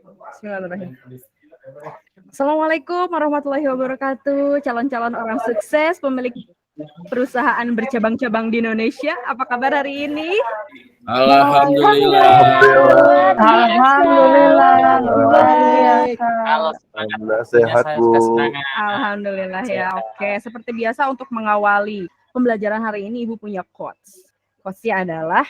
Bismillahirrahmanirrahim. Assalamualaikum warahmatullahi wabarakatuh. Calon-calon orang sukses, pemilik perusahaan bercabang-cabang di Indonesia. Apa kabar hari ini? Alhamdulillah. Alhamdulillah sehat, Bu. Alhamdulillah ya. Oke, seperti biasa untuk mengawali pembelajaran hari ini Ibu punya quotes. Quotesnya adalah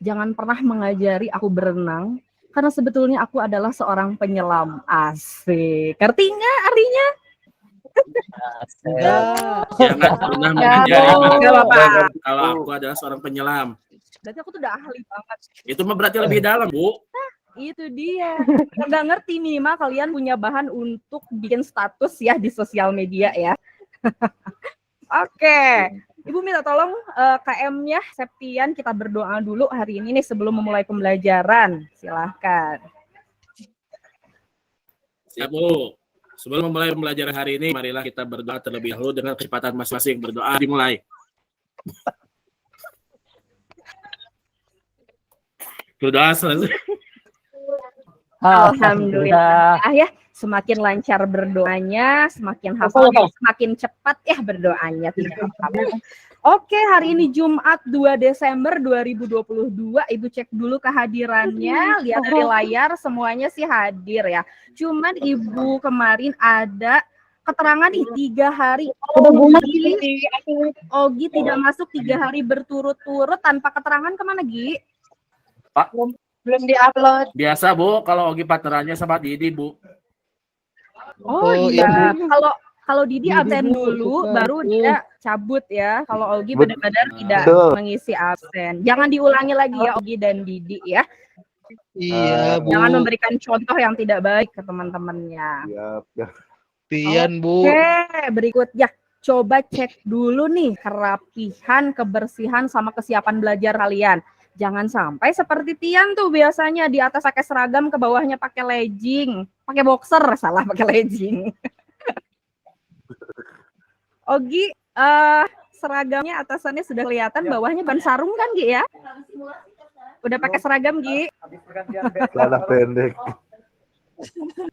jangan pernah mengajari aku berenang karena sebetulnya aku adalah seorang penyelam. Asik. Ngerti nggak artinya? Jangan pernah mengajari kalau aku adalah seorang penyelam. Berarti aku tuh udah ahli banget. Itu mah berarti lebih dalam, Bu. Itu dia. Nggak ngerti minimal kalian punya bahan untuk bikin status ya di sosial media ya. Oke. Ibu minta tolong KM-nya Septian kita berdoa dulu hari ini nih sebelum memulai pembelajaran. Silahkan. Siap, Bu. Sebelum memulai pembelajaran hari ini, marilah kita berdoa terlebih dahulu dengan kecepatan masing-masing. Berdoa dimulai. Berdoa selesai. Alhamdulillah ya. Semakin lancar berdoanya, semakin hafal, semakin cepat ya berdoanya. Tidak apa-apa. Oke, hari ini Jumat 2 Desember 2022. Ibu cek dulu kehadirannya, lihat dari layar semuanya sih hadir ya. Cuman Ibu kemarin ada keterangan nih 3 hari. Ogi tidak masuk 3 hari berturut-turut tanpa keterangan kemana Gi? Pak, belum diupload. Biasa, Bu, kalau Ogi partnerannya sama Didi, Bu. Oh iya, kalau Didi absen dulu, baru dia cabut ya. Kalau Ogi benar-benar tidak mengisi absen. Jangan diulangi lagi ya Ogi dan Didi ya. Iya, Bu. Jangan memberikan contoh yang tidak baik ke teman-temannya. Pian, Bu. Oke, berikutnya coba cek dulu nih kerapihan, kebersihan sama kesiapan belajar kalian. Jangan sampai seperti Tian tuh biasanya di atas pakai seragam, ke bawahnya pakai legging, pakai boxer, salah pakai legging. Ogi, seragamnya atasannya sudah kelihatan, bawahnya ban sarung kan Gi ya? Udah pakai seragam Gi? Celana pendek.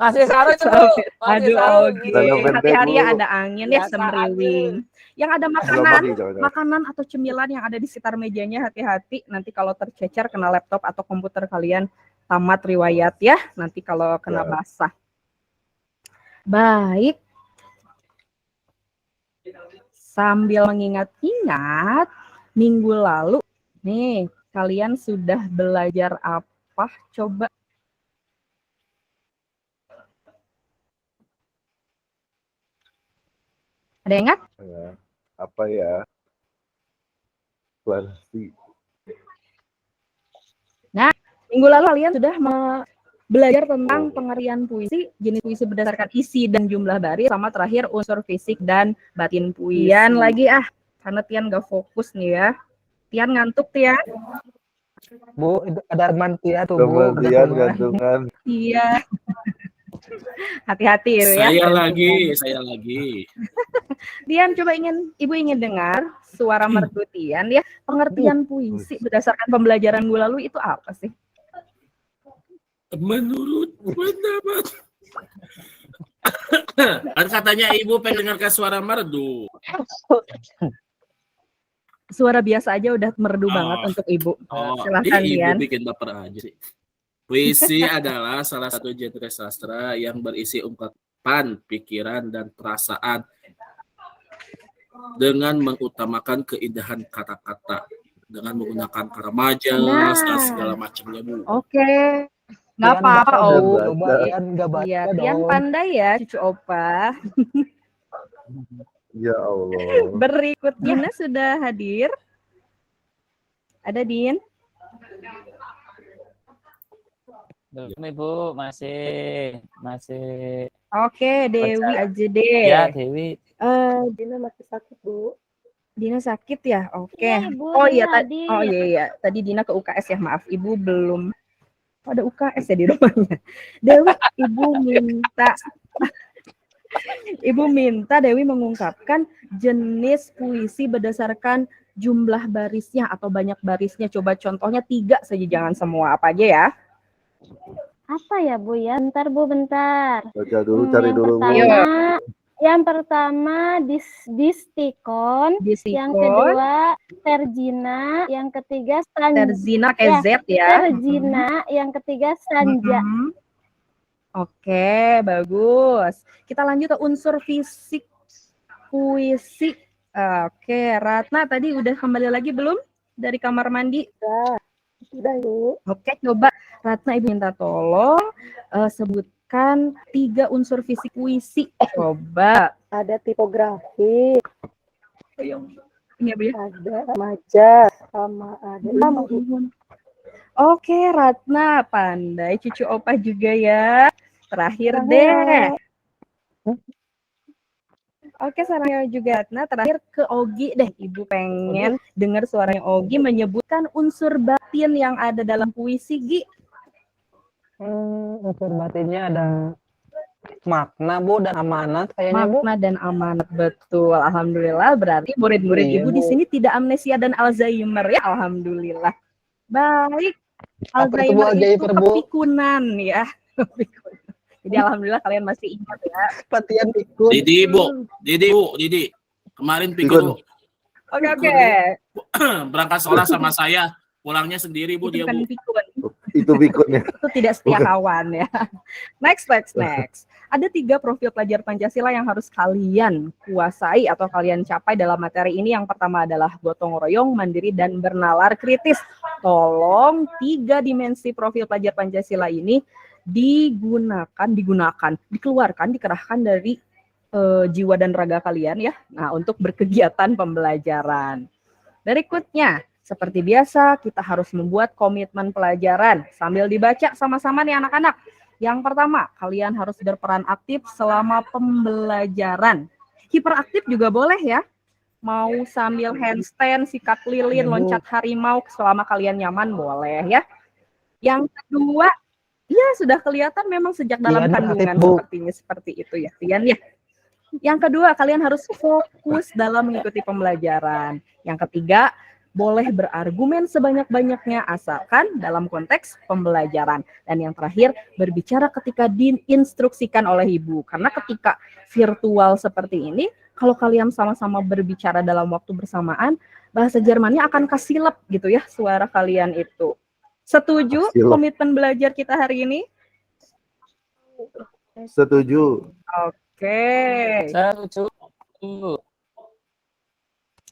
Masih sarung itu, Bu. Aduh Ogi, hati-hati ya ada angin ya semriwing. Yang ada makanan atau cemilan yang ada di sekitar mejanya hati-hati. Nanti kalau tercecer kena laptop atau komputer kalian tamat riwayat ya. Nanti kalau kena basah. Baik. Sambil mengingat-ingat minggu lalu nih kalian sudah belajar apa? Coba. Ada yang ingat? Apa ya? Klasik. Nah, minggu lalu kalian sudah belajar tentang pengertian puisi, jenis puisi berdasarkan isi dan jumlah baris, sama terakhir unsur fisik dan batin puisian lagi karena Tian gak fokus nih ya. Tian ngantuk Tian. Bu, ada Arman Tia tuh, Bu. Tian gantungan. Iya. Hati-hati ya. Saya lagi. Tian, coba Ibu ingin dengar suara merdu Tian ya. Pengertian puisi berdasarkan pembelajaran minggu lalu itu apa sih? Menurut pendapat. Kan katanya Ibu pengen dengarkan suara merdu. Suara biasa aja udah merdu banget untuk Ibu. Silahkan Tian. Ibu bikin baper aja sih. Puisi adalah salah satu genre sastra yang berisi ungkapan, pikiran, dan perasaan dengan mengutamakan keindahan kata-kata dengan menggunakan kata majas dan segala macamnya, Bu. Oke, nggak apa-apa, Iya, Tian pandai ya, cucu opa. Ya Allah. Berikutnya sudah hadir. Ada Din? Belum Ibu, masih. Oke, Dewi aja deh. Ya, Dewi. Dina masih sakit, Bu. Dina sakit ya? Oke. Iya, Ibu, Oh iya, Dina tadi Dina ke UKS ya, maaf. Ibu belum ada UKS ya di rumahnya. Dewi, Ibu minta Dewi mengungkapkan jenis puisi berdasarkan jumlah barisnya atau banyak barisnya. Coba contohnya 3 saja, jangan semua. Apa aja ya? Apa ya Bu ya? Bentar Bu, bentar. Baca dulu, cari Yang dulu. Bu. pertama Distikon, yang Disikon, kedua Tergina, yang ketiga Terzina pakai ya, Z ya. Tergina, yang ketiga Sanja. Mhm. Oke, bagus. Kita lanjut ke unsur fisik puisi. Oke, Ratna tadi udah kembali lagi belum dari kamar mandi? Sudah Bu. Oke, coba Ratna Ibu minta tolong sebutkan 3 unsur fisik puisi. Coba. Ada tipografi, Ini ya, Bu ya. ada majas, sama ada irama Bu. Oke, Ratna pandai, cucu opa juga ya. Terakhir deh. Oke, sarannya juga Ratna. Terakhir ke Ogi deh. Ibu pengen dengar suaranya Ogi menyebutkan unsur batin yang ada dalam puisi, Gi. Unsur batinnya ada makna Bu dan amanat kayaknya Bu. Makna dan amanat, betul. Alhamdulillah, berarti murid-murid Iya, Ibu di Bu. sini tidak amnesia dan Alzheimer ya. Alhamdulillah. Baik. Apa itu, Bu, Alzheimer itu Alzheimer, Bu? kepikunan ya. Jadi alhamdulillah kalian masih ingat ya. Patian pikun. Didi. Kemarin pikun Oke. berangkat sekolah sama saya, pulangnya sendiri Bu Itu dia bukan Bu. pikun. Itu bikunnya. Itu tidak setia kawan ya. Next. Ada 3 profil pelajar Pancasila yang harus kalian kuasai atau kalian capai dalam materi ini. Yang pertama adalah gotong royong, mandiri, dan bernalar kritis. Tolong 3 dimensi profil pelajar Pancasila ini dikeluarkan, dikerahkan dari jiwa dan raga kalian ya. Nah, untuk berkegiatan pembelajaran. Berikutnya, seperti biasa, kita harus membuat komitmen pelajaran sambil dibaca sama-sama nih anak-anak. Yang pertama, kalian harus berperan aktif selama pembelajaran. Hiperaktif juga boleh ya. Mau sambil handstand, sikat lilin, loncat harimau, selama kalian nyaman boleh ya. Yang kedua, ya sudah kelihatan memang sejak dalam kandungan sepertinya seperti itu ya, Rian ya. Yang kedua, kalian harus fokus dalam mengikuti pembelajaran. Yang ketiga, boleh berargumen sebanyak-banyaknya asalkan dalam konteks pembelajaran. Dan yang terakhir, berbicara ketika diinstruksikan oleh ibu. Karena ketika virtual seperti ini, kalau kalian sama-sama berbicara dalam waktu bersamaan, bahasa Jermannya akan kasilep gitu ya suara kalian itu. Setuju komitmen belajar kita hari ini? Setuju. Oke. Setuju.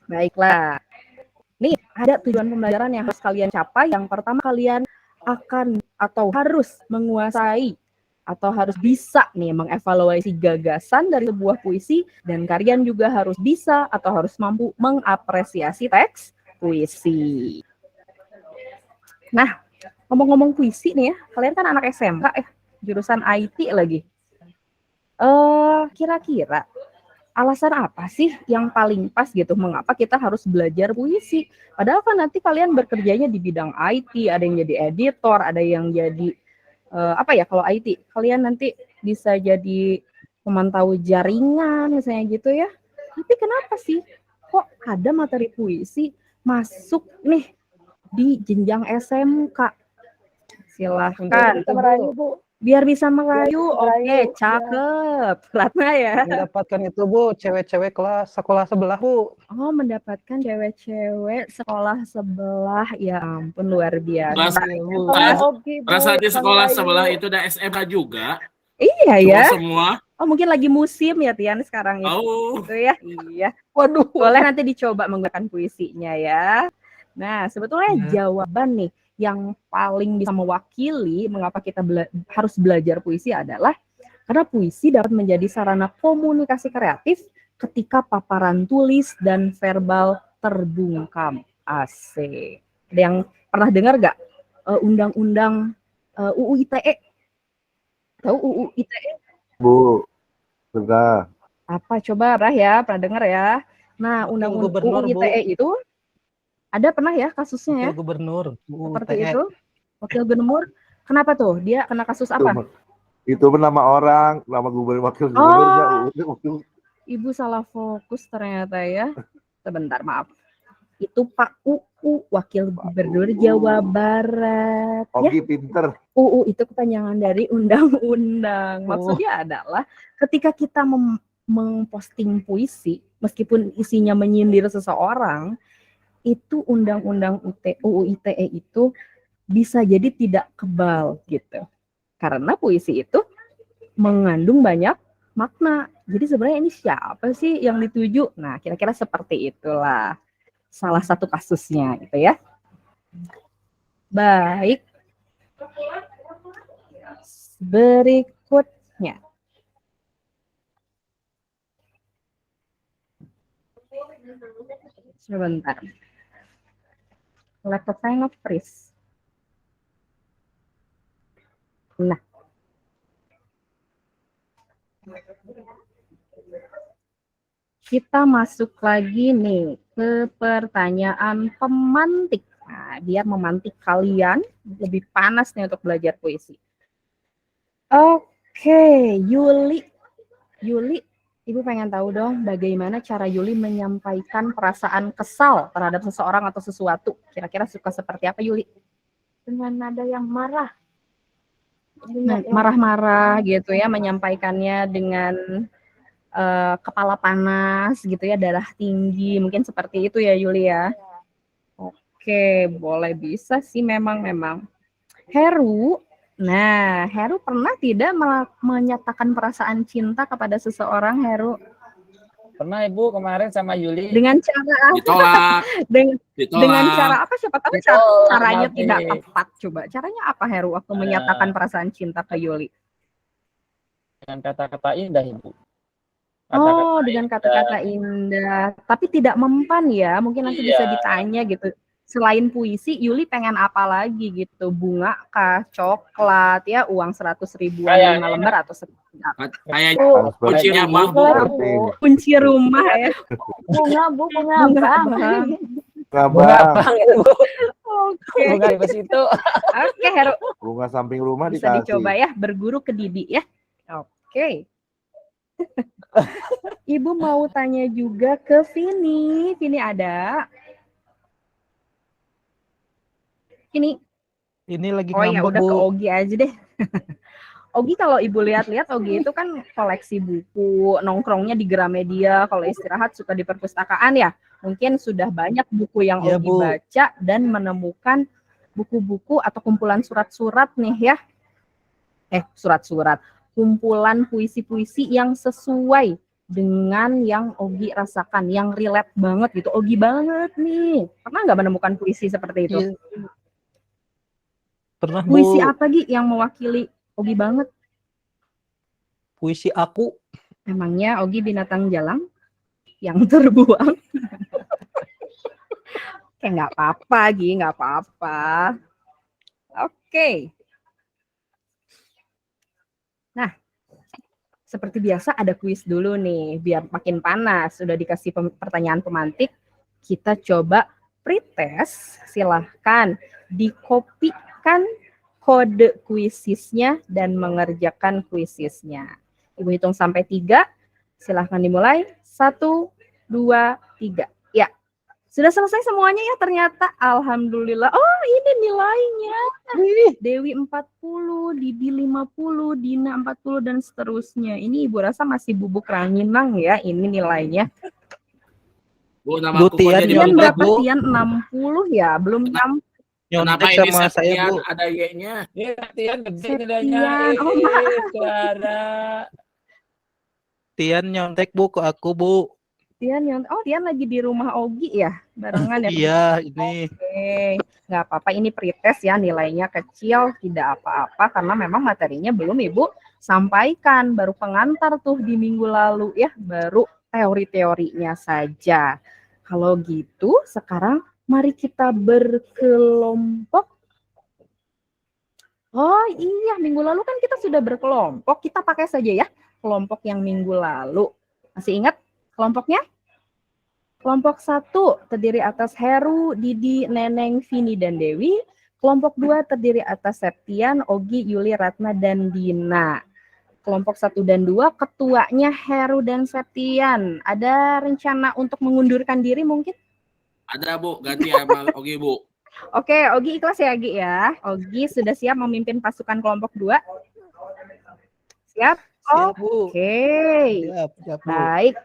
Baiklah. Nih, ada tujuan pembelajaran yang harus kalian capai. Yang pertama, kalian akan atau harus menguasai atau harus bisa nih mengevaluasi gagasan dari sebuah puisi, dan kalian juga harus bisa atau harus mampu mengapresiasi teks puisi. Nah, ngomong-ngomong puisi nih ya, kalian kan anak SMK jurusan IT lagi. Kira-kira alasan apa sih yang paling pas gitu mengapa kita harus belajar puisi? Padahal kan nanti kalian bekerjanya di bidang IT, ada yang jadi editor, ada yang jadi kalau IT kalian nanti bisa jadi pemantau jaringan misalnya gitu ya. Tapi kenapa sih kok ada materi puisi masuk nih di jenjang SMK? Silahkan. Biar bisa merayu. Oke, cakep. Ratna ya. Mendapatkan itu Bu, cewek-cewek kelas sekolah sebelah Bu. Oh, mendapatkan cewek-cewek sekolah sebelah. Ya ampun, luar biasa. Rasa di sekolah sebelah itu ada SMK juga. Iya ya. Semua. Oh, mungkin lagi musim ya Tian sekarang itu. Oh. Gitu ya. Iya. Waduh, boleh nanti dicoba menggunakan puisinya ya. Nah, sebetulnya jawaban nih yang paling bisa mewakili mengapa kita harus belajar puisi adalah karena puisi dapat menjadi sarana komunikasi kreatif ketika paparan tulis dan verbal terbungkam. Asik. Ada yang pernah dengar gak undang-undang UU ITE? Tahu UU ITE? Bu, sudah. Apa coba pernah dengar ya? Nah, undang-undang UU ITE itu ada pernah ya kasusnya ya? Wakil gubernur. Seperti itu. Wakil gubernur. Kenapa tuh? Dia kena kasus apa? Itu nama orang, nama gubernur, wakil gubernurnya. Ibu salah fokus ternyata ya. Sebentar, maaf. itu Pak UU, Wakil Gubernur Jawa Barat. Ya, Ogi pinter. UU itu kepanjangan dari undang-undang. Maksudnya adalah ketika kita memposting puisi, meskipun isinya menyindir seseorang, itu undang-undang UU ITE itu bisa jadi tidak kebal gitu. Karena puisi itu mengandung banyak makna. Jadi sebenarnya ini siapa sih yang dituju? Nah, kira-kira seperti itulah salah satu kasusnya gitu ya. Baik. Berikutnya. Sebentar. Laptop saya nge-freeze. Nah. Kita masuk lagi nih ke pertanyaan pemantik. Nah, biar memantik kalian lebih panas nih untuk belajar puisi. Oke, Yuli. Yuli, Ibu pengen tahu dong bagaimana cara Yuli menyampaikan perasaan kesal terhadap seseorang atau sesuatu. Kira-kira suka seperti apa Yuli? Dengan nada yang marah. Marah-marah gitu ya, menyampaikannya dengan kepala panas gitu ya, darah tinggi, mungkin seperti itu ya Yuli ya. Oke, boleh bisa sih memang. Heru, nah Heru pernah tidak menyatakan perasaan cinta kepada seseorang Heru? Pernah Ibu kemarin sama Yuli. Dengan cara apa? Ditolak. Dengan cara apa? Siapa tahu Ditolak, caranya Nabi. tidak tepat. Coba caranya apa Heru waktu menyatakan perasaan cinta ke Yuli? Dengan kata-kata indah Ibu. Oh, dengan kata-kata indah, tapi tidak mempan ya. Mungkin nanti bisa ditanya gitu. Selain puisi, Yuli pengen apa lagi gitu? Bunga kah, coklat ya, uang 100 ribuan 5 lembar atau seperti apa? Kayak Bu, kunci rumah, Bu. Kunci rumah ya. bunga Bunga bang. bang. Ngabang. Oke. Bunga di situ. Oke, Heru. Bunga samping rumah Bisa dikasih. dicoba ya, berguru ke Didi ya. Oke. Ibu mau tanya juga ke Vini. Vini ada? Ini lagi Oh ya ngambek, udah Bu. ke Ogi aja deh. Ogi kalau ibu lihat-lihat, Ogi itu kan koleksi buku, nongkrongnya di Gramedia, kalau istirahat suka di perpustakaan ya. Mungkin sudah banyak buku yang Iya, Ogi Bu. baca dan menemukan buku-buku atau kumpulan surat-surat nih ya. Surat-surat. Kumpulan puisi-puisi yang sesuai dengan yang Ogi rasakan, yang relate banget gitu. Ogi banget nih. Pernah nggak menemukan puisi seperti itu? Iya. Pernah, Puisi Bu. apa Gi yang mewakili Ogi banget? Puisi aku. Emangnya Ogi binatang jalang yang terbuang? Oke, nggak apa-apa Gi, nggak apa-apa. Oke. Nah, seperti biasa ada kuis dulu nih, biar makin panas. Sudah dikasih pertanyaan pemantik, kita coba pretest. Silahkan dikopikan kode kuisisnya dan mengerjakan kuisisnya. Ibu hitung sampai 3, silahkan dimulai. 1, 2, 3. Ya, sudah selesai semuanya ya ternyata. Alhamdulillah. Oh, ini nilainya. Dewi 40, Didi 50, Dina 40, dan seterusnya. Ini ibu rasa masih bubuk ranginang ya ini nilainya. Bu, nama Bu, aku kok Tian jadi Tian nyontek, berapa? Bu. Tian 60 ya? Belum Kenapa Nyontek ini sama saya, Septian Bu. ada Y-nya? Ini latihan gede Septian. nilainya. Oh, maaf. Clara. Tian nyontek, Bu, ke aku, Bu. Tian lagi di rumah Ogi ya? Barengan ya? Iya, ini. Oke, nggak apa-apa. Ini pretest ya, nilainya kecil, tidak apa-apa. Karena memang materinya belum Ibu sampaikan. Baru pengantar tuh di minggu lalu ya. Baru teori-teorinya saja. Kalau gitu, sekarang mari kita berkelompok. Oh iya, minggu lalu kan kita sudah berkelompok. Kita pakai saja ya kelompok yang minggu lalu. Masih ingat kelompoknya? Kelompok 1 terdiri atas Heru, Didi, Neneng, Vini, dan Dewi. Kelompok 2 terdiri atas Septian, Ogi, Yuli, Ratna, dan Dina. Kelompok 1 dan 2 ketuanya Heru dan Septian. Ada rencana untuk mengundurkan diri mungkin? Ada Bu, ganti sama Ogi Bu. Oke, Ogi ikhlas ya, Ogi ya. Ogi sudah siap memimpin pasukan kelompok 2? Siap? Siap, Bu. Oke. Siap, Bu. Baik.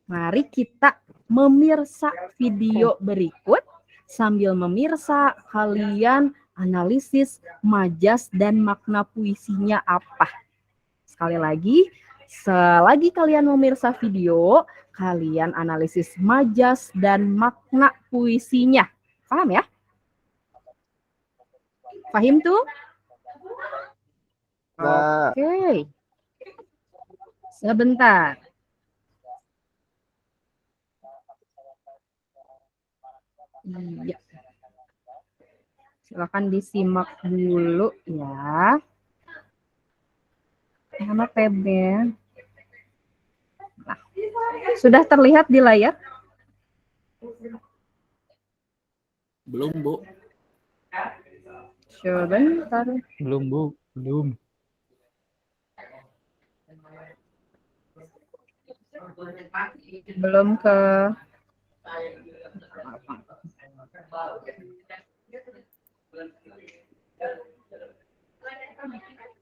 Mari kita memirsa video berikut. Sambil memirsa, kalian analisis majas dan makna puisinya apa. Sekali lagi, selagi kalian memirsa video, kalian analisis majas dan makna puisinya. Paham ya? Paham tuh? Nah, Oke. Sebentar. Iya. Silakan disimak dulu ya. Mana tabnya? Nah, sudah terlihat di layar? Belum Bu. Sebentar. Belum, Bu. Belum. Belum ke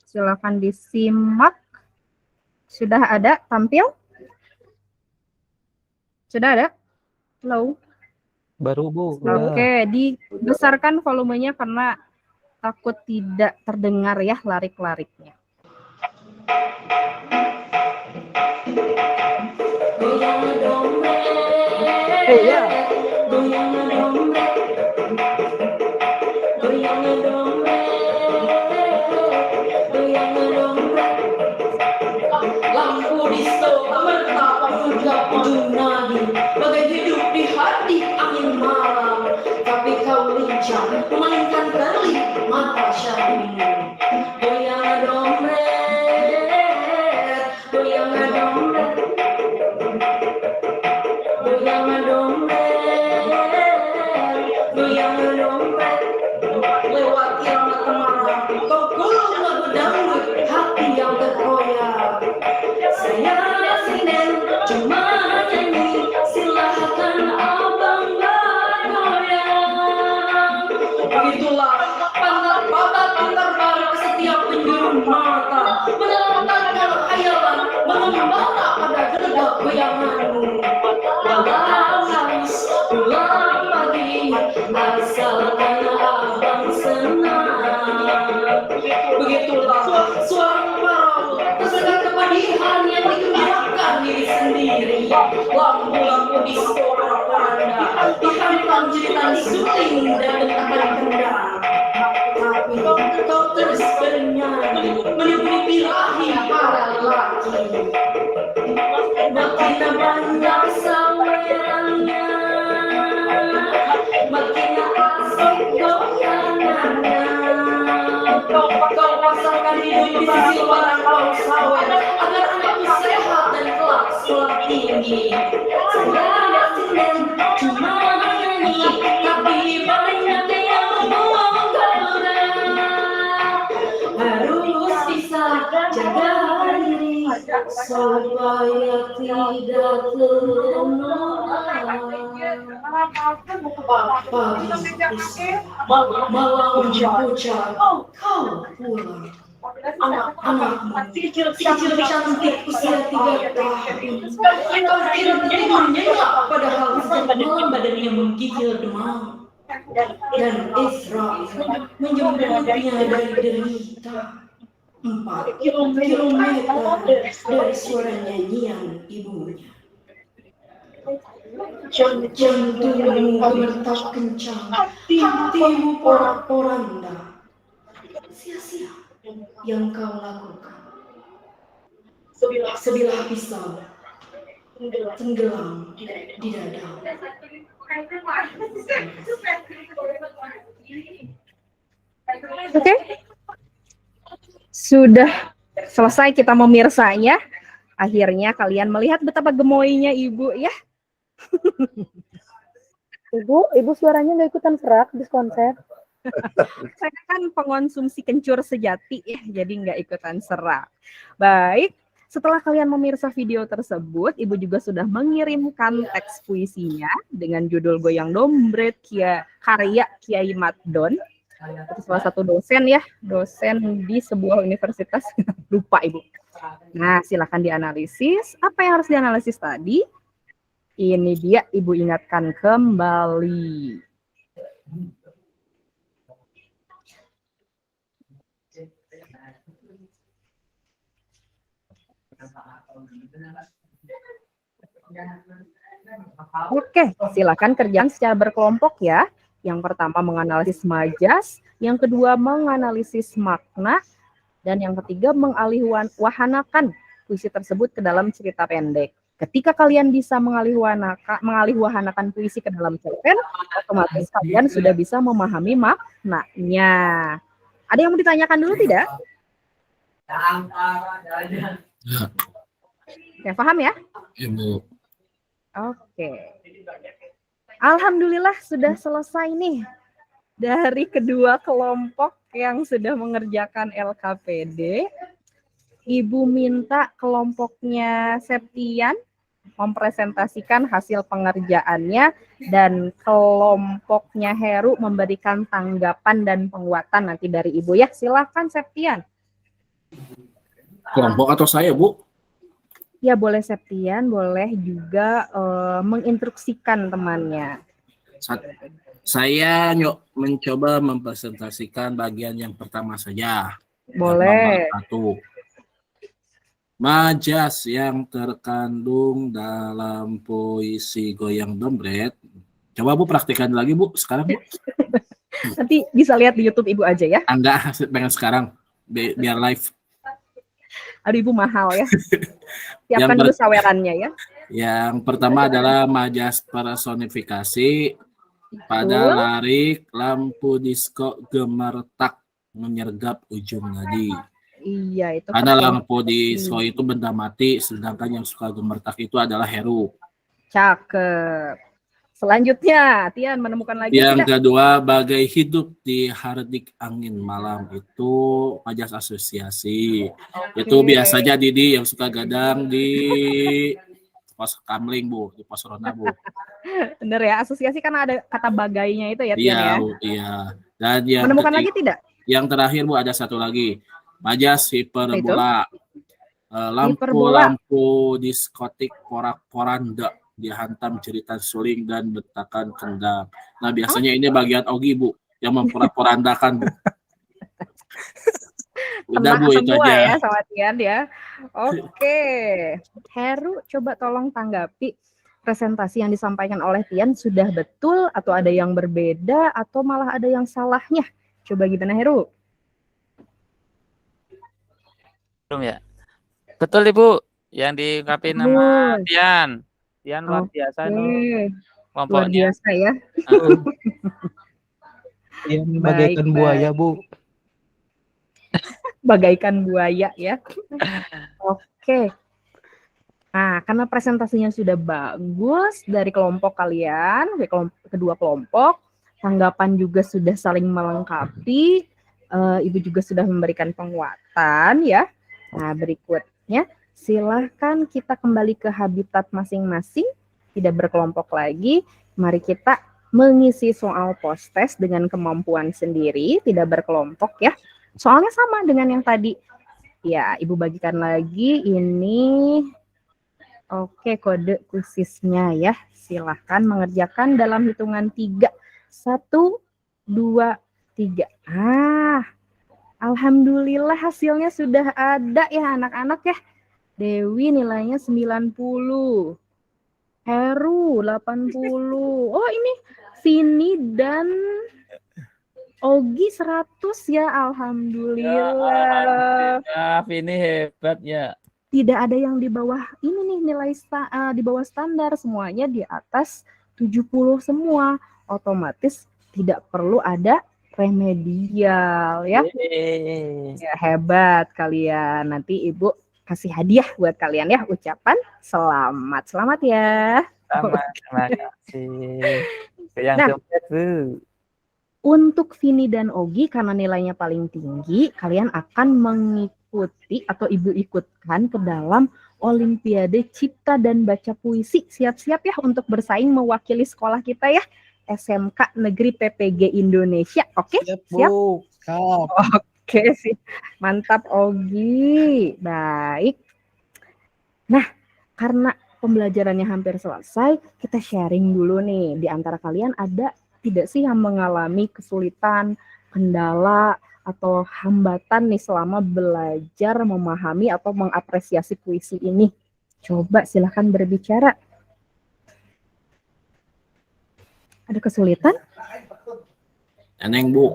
silakan disimak. Sudah ada tampil? Sudah ada? Halo. Baru, Bu. Udah. Oke, dibesarkan volumenya karena takut tidak terdengar ya larik-lariknya. Ya. Lampu disco bertapa hingga ujung nadi, bagai hidup di hati angin malam. Tapi kau lincah memainkan kerli mata syahdu. Goyang dompet, goyang dompet, goyang dompet, goyang dompet. Lewat kiamat malam, kau gulung lagu dangdut hati yang terkoyak. Saya sinen cuma nyanyi, silahkan abang bergoyang. Begitulah pantat terbar ke setiap penjuru mata, menelantarkan khayalan, mengembara pada gelegak goyanganmu. Malam habis, pulang pagi, asalkan abang senang. Begitulah suara parau, tersegar kepedihan yang dikembirakan diri sendiri. Lampu-lampu disco porak-poranda, dihantam jeritan suling dan bentakan kendang. Tapi kau terus bernyanyi, menipu birahi para lelaki. Makin banyak sawerannya, makin asik goyangannya. Kau pasangkan hidup di sisi barang bau sawer, agar anakmu sehat dan kelak sekolah tinggi. Saya sinen cuma nyanyi, tapi banyak yang menggoda. Harus bisa jaga diri supaya tidak ternular. Pagi malam hujan, kau pulang. Anak-anakmu kecil cantik usia 3 tahun. Kau kira tidur nyenyak, padahal sejak malam badannya menggigil demam. Dan Israel menjemputnya dari derita. 4 kilometer dari suara nyanyian ibunya. Jantungmu gemetar kencang, hatimu porak-poranda. Sia-sia yang kau lakukan. Sebilah pisau tenggelam di dada. Oke. Sudah selesai kita memirsanya. Akhirnya kalian melihat betapa gemoynya Ibu ya. Ibu suaranya nggak ikutan serak di konser. Saya kan pengonsumsi kencur sejati ya, jadi nggak ikutan serak. Baik, Setelah kalian memirsa video tersebut, Ibu juga sudah mengirimkan teks puisinya dengan judul Goyang Dombret karya Kiai Madon. Itu salah satu dosen di sebuah universitas. Lupa Ibu. Nah, silakan dianalisis. Apa yang harus dianalisis tadi? Ini dia Ibu ingatkan kembali. Oke, silakan kerjakan secara berkelompok ya. Yang pertama menganalisis majas, yang kedua menganalisis makna, dan yang ketiga mengalihwahanakan puisi tersebut ke dalam cerita pendek. Ketika kalian bisa mengalihwahanakan puisi ke dalam cerpen, otomatis kalian sudah bisa memahami maknanya. Ada yang mau ditanyakan dulu tidak? Ya, paham ya? Ibu. Oke. Alhamdulillah sudah selesai nih dari kedua kelompok yang sudah mengerjakan LKPD. Ibu minta kelompoknya Septian mempresentasikan hasil pengerjaannya dan kelompoknya Heru memberikan tanggapan dan penguatan nanti dari Ibu ya. Silahkan Septian. Kelompok atau saya, Bu? Ya boleh Septian, boleh juga menginstruksikan temannya. Saya mencoba mempresentasikan bagian yang pertama saja. Boleh. Nomor 1. Majas yang terkandung dalam puisi Goyang Dombret. Coba Bu praktikkan lagi Bu, sekarang Bu. Nanti bisa lihat di YouTube Ibu aja ya. Enggak, pengen sekarang, biar live. Aduh Ibu mahal ya. Siapkan dulu sawerannya ya. Yang pertama adalah majas personifikasi pada larik lampu disko gemertak menyergap ujung nadi. Iya itu. Karena lampu disko itu benda mati, sedangkan yang suka gemertak itu adalah Heru. Cakep. Selanjutnya, Tian menemukan lagi. Yang kedua, bagai hidup di hardik angin malam itu majas asosiasi. Itu biasanya Didi yang suka gadang di pos kamling Bu, di pos rona Bu. Bener ya, asosiasi kan ada kata bagainya itu ya Tian ya. Iya. Dan yang menemukan lagi tidak? Yang terakhir Bu ada satu lagi. Majas hiperbola. Lampu-lampu diskotik porak-poranda dihantam jeritan suling dan bentakan kendang. Nah biasanya ini bagian Ogi Bu yang memporak-porandakan Bu. Udah Bu itu aja. Ya sama Tian ya. Oke. Heru coba tolong tanggapi presentasi yang disampaikan oleh Tian sudah betul atau ada yang berbeda atau malah ada yang salahnya. Coba gimana Heru? Belum ya? Betul Ibu, yang diungkapin nama Tian. Tian luar biasa nih kelompoknya. Luar biasa ya. Yang bagaikan buaya Bu. Bagaikan buaya ya. Oke. Nah, karena presentasinya sudah bagus dari kelompok kalian, kedua kelompok, tanggapan juga sudah saling melengkapi, Ibu juga sudah memberikan penguatan ya. Nah, berikutnya silahkan kita kembali ke habitat masing-masing, tidak berkelompok lagi. Mari kita mengisi soal post-test dengan kemampuan sendiri, tidak berkelompok ya. Soalnya sama dengan yang tadi. Ya, Ibu bagikan lagi ini. Oke, kode khususnya ya. Silahkan mengerjakan dalam hitungan 3. 1, 2, 3. Alhamdulillah hasilnya sudah ada ya anak-anak ya. Dewi nilainya 90. Heru 80. Oh ini Vini dan Ogi 100 ya. Alhamdulillah. Ya, Vini hebat ya. Tidak ada yang di bawah ini nih nilai di bawah standar, semuanya di atas 70 semua. Otomatis tidak perlu ada remedial ya. Ya hebat kalian. Nanti Ibu kasih hadiah buat kalian ya, ucapan selamat. Selamat ya. Selamat, terima kasih. Yang untuk Vini dan Ogi karena nilainya paling tinggi, kalian akan ikuti atau Ibu ikutkan ke dalam Olimpiade Cipta dan Baca Puisi. Siap-siap ya untuk bersaing mewakili sekolah kita ya, SMK Negeri PPG Indonesia. Oke, siap? Bu. Siap. Oke sih, mantap Ogi. Baik. Nah, karena pembelajarannya hampir selesai, kita sharing dulu nih. Di antara kalian ada tidak sih yang mengalami kesulitan, kendala, atau hambatan nih selama belajar memahami atau mengapresiasi puisi ini? Coba silahkan berbicara. Ada kesulitan? Eneng Bu.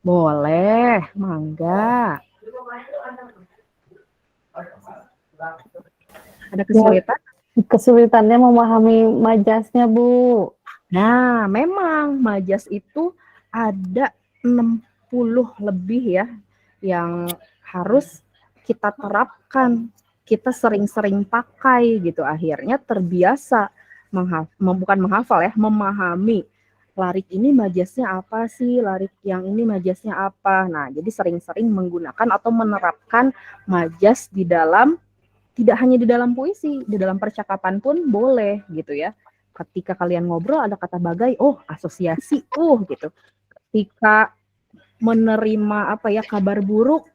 Boleh, mangga. Ada kesulitan? Kesulitannya memahami majasnya, Bu. Nah, memang majas itu ada 60 lebih ya yang harus kita terapkan. Kita sering-sering pakai gitu. Akhirnya terbiasa bukan menghafal ya, memahami. Larik ini majasnya apa sih? Larik yang ini majasnya apa? Nah, jadi sering-sering menggunakan atau menerapkan majas di dalam, tidak hanya di dalam puisi, di dalam percakapan pun boleh gitu ya. Ketika kalian ngobrol ada kata bagai, oh asosiasi, gitu. Ketika menerima apa ya kabar buruk,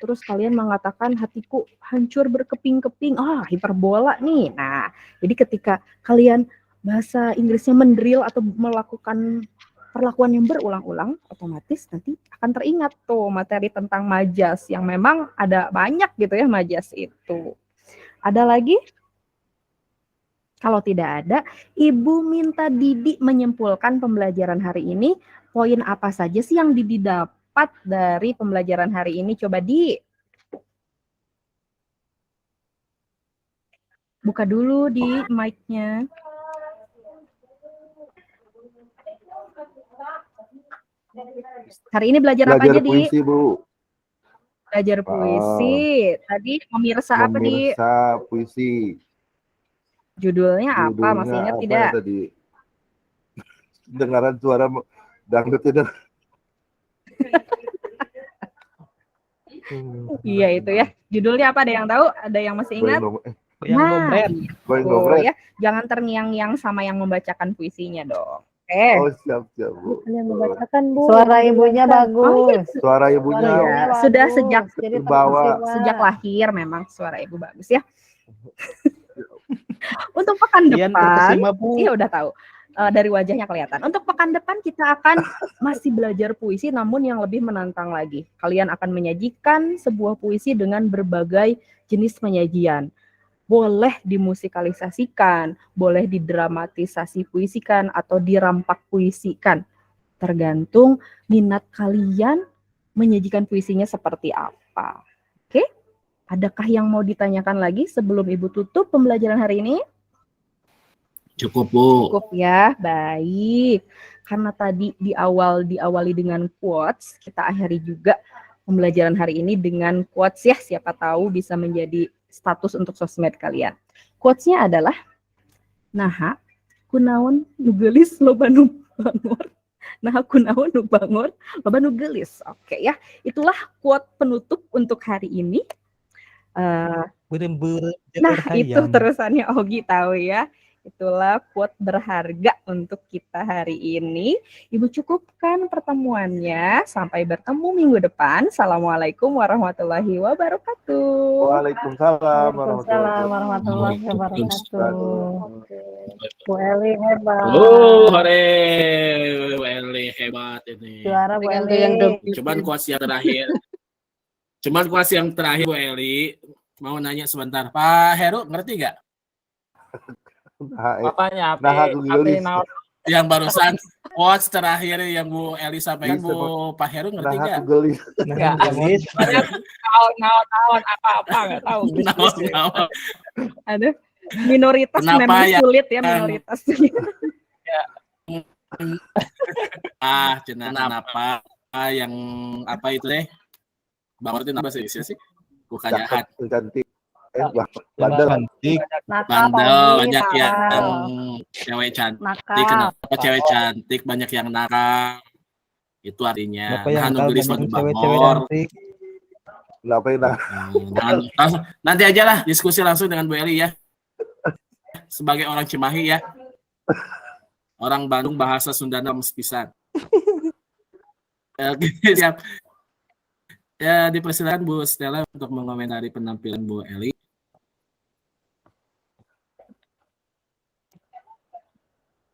terus kalian mengatakan hatiku hancur berkeping-keping, hiperbola nih. Nah, jadi ketika kalian bahasa Inggrisnya mendrill atau melakukan perlakuan yang berulang-ulang, otomatis nanti akan teringat tuh materi tentang majas yang memang ada banyak gitu ya majas itu. Ada lagi? Kalau tidak ada, Ibu minta Didi menyimpulkan pembelajaran hari ini. Poin apa saja sih yang Didi dapat dari pembelajaran hari ini? Coba Di. Buka dulu di mic-nya. Hari ini belajar apa aja, Di? puisi, Bu. Belajar puisi. Tadi memirsa apa, Di? Memirsa puisi. Judulnya apa? Masih ingat apa tidak? ya tadi? Dengaran suara dangdut itu. Iya itu ya. Judulnya apa? Ada yang tahu? Ada yang masih ingat? Going no Ya. Jangan terngiang-ngiang sama yang membacakan puisinya dong. Oh, siap, Bu. Yang membacakan, Bu. Suara ibunya bagus. Oh, iya. Suara ibunya Sudah sejak bawa. sejak lahir memang suara ibu bagus ya. Untuk pekan depan, iya udah tahu. Dari wajahnya kelihatan. Untuk pekan depan kita akan masih belajar puisi namun yang lebih menantang lagi. Kalian akan menyajikan sebuah puisi dengan berbagai jenis penyajian. Boleh dimusikalisasikan, boleh didramatisasi puisikan atau dirampak puisikan. Tergantung minat kalian menyajikan puisinya seperti apa. Oke? Adakah yang mau ditanyakan lagi sebelum Ibu tutup pembelajaran hari ini? Cukup, Bu. Cukup ya, baik. Karena tadi diawali dengan quotes, kita akhiri juga pembelajaran hari ini dengan quotes ya. Siapa tahu bisa menjadi status untuk sosmed kalian. Quotes-nya adalah, naha kunaon nugelis loba nu bangor. Naha kunaon nu bangor loba nu gelis. Oke ya, itulah quote penutup untuk hari ini. Nah, itu terusannya Ogi tahu ya. Itulah quote berharga untuk kita hari ini. Ibu cukupkan pertemuannya. Sampai bertemu minggu depan. Assalamualaikum warahmatullahi wabarakatuh. Waalaikumsalam warahmatullahi wabarakatuh. Bu Eli hebat. Hore, Bu Eli hebat ini. Juara Bu Eli. Cuman kuas yang terakhir Bu Eli mau nanya sebentar. Pak Heru ngerti nggak? Apanya? Yang barusan quotes terakhir yang Bu Eli sampaikan, Bu Pak Heru ngerti nggak? Nggak. Naon apa nggak tahu. Naon. Aduh, minoritas Kenapa memang ya? sulit ya minoritas. Kenapa yang apa itu deh? Bang Martin apa sih bukan jahat. Cantik. Bandel. Banyak yang cewek cantik. Kenapa cewek cantik banyak yang nakal? Itu artinya Bapak yang nah gelis banyak madu cewek-cewek bangor. cantik. Kenapa ini? Nanti aja lah diskusi langsung dengan Bu Eli ya. Sebagai orang Cimahi ya. Orang Bandung bahasa Sundana pisan. Oke, siap. Ya, dipersilakan Bu Stella untuk mengomentari penampilan Bu Eli.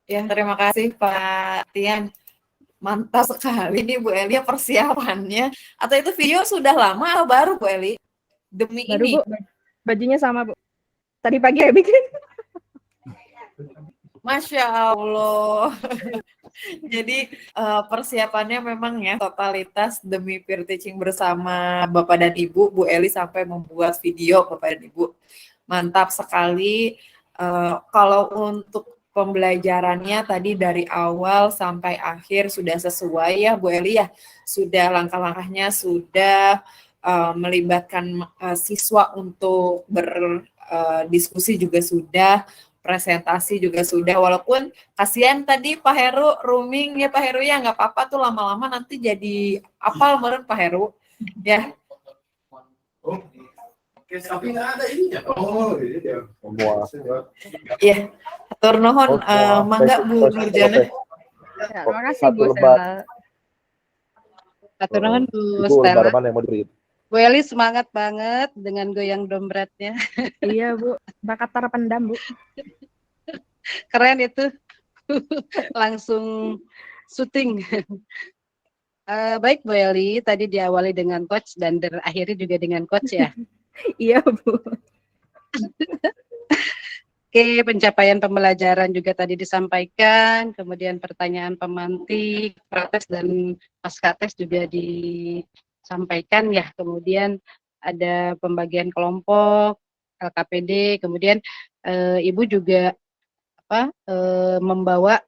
Ya, terima kasih Pak Tian. Mantap sekali nih Bu Eli persiapannya. Atau itu video sudah lama atau baru Bu Eli? Demi Baru ini. Bu, bajunya sama Bu. Tadi pagi ya bikin. Masya Allah. Jadi persiapannya memang ya totalitas demi peer teaching bersama Bapak dan Ibu. Bu Eli sampai membuat video Bapak dan Ibu. Mantap sekali. Kalau untuk pembelajarannya tadi dari awal sampai akhir sudah sesuai ya Bu Eli ya. Sudah langkah-langkahnya sudah melibatkan siswa untuk berdiskusi juga sudah, presentasi juga sudah. Walaupun kasihan tadi Pak Heru rooming ya Pak Heru ya, nggak apa-apa tuh lama-lama nanti jadi apal meren Pak Heru ya. Tapi nggak ada ininya. Oh, ini dia. Iya, atur nuhun, mangga Bu Nurjana. Ya, terima kasih Satu Bu lembar. Stella. Atur nuhun Bu Itu lembar Stella. mana yang mau diberi? Bu Eli semangat banget dengan goyang dompetnya. Iya Bu, bakat terpendam Bu. Keren itu. Langsung syuting. Baik Bu Eli, tadi diawali dengan coach dan terakhiri juga dengan coach ya. Iya Bu. Oke, pencapaian pembelajaran juga tadi disampaikan, kemudian pertanyaan pemantik, prates dan pasca tes juga disampaikan ya. Kemudian ada pembagian kelompok, LKPD, kemudian Ibu juga membawa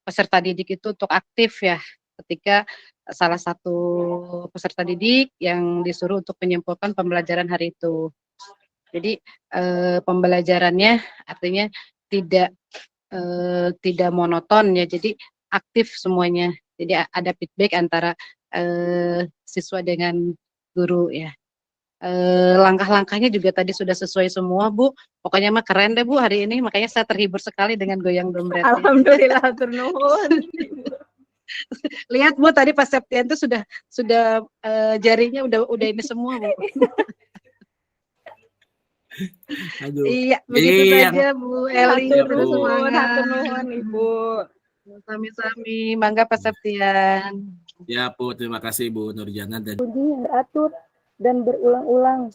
peserta didik itu untuk aktif ya, ketika salah satu peserta didik yang disuruh untuk menyimpulkan pembelajaran hari itu. Jadi pembelajarannya artinya tidak monoton ya, jadi aktif semuanya. Jadi ada feedback antara siswa dengan guru ya. Langkah-langkahnya juga tadi sudah sesuai semua Bu. Pokoknya mah keren deh Bu hari ini, makanya saya terhibur sekali dengan goyang dompetnya. Alhamdulillah atur nuhun. Lihat Bu tadi Pak Septian tuh sudah jarinya udah ini semua Bu. Aduh. Iya, begitu Iya. saja Bu Eli. Hatur Terus nuhun, semangat. hatur nuhun Ibu. Sami-sami, mangga Pak Septian. Ya Bu, terima kasih Bu Nurjana dan Bunyi yang teratur dan berulang-ulang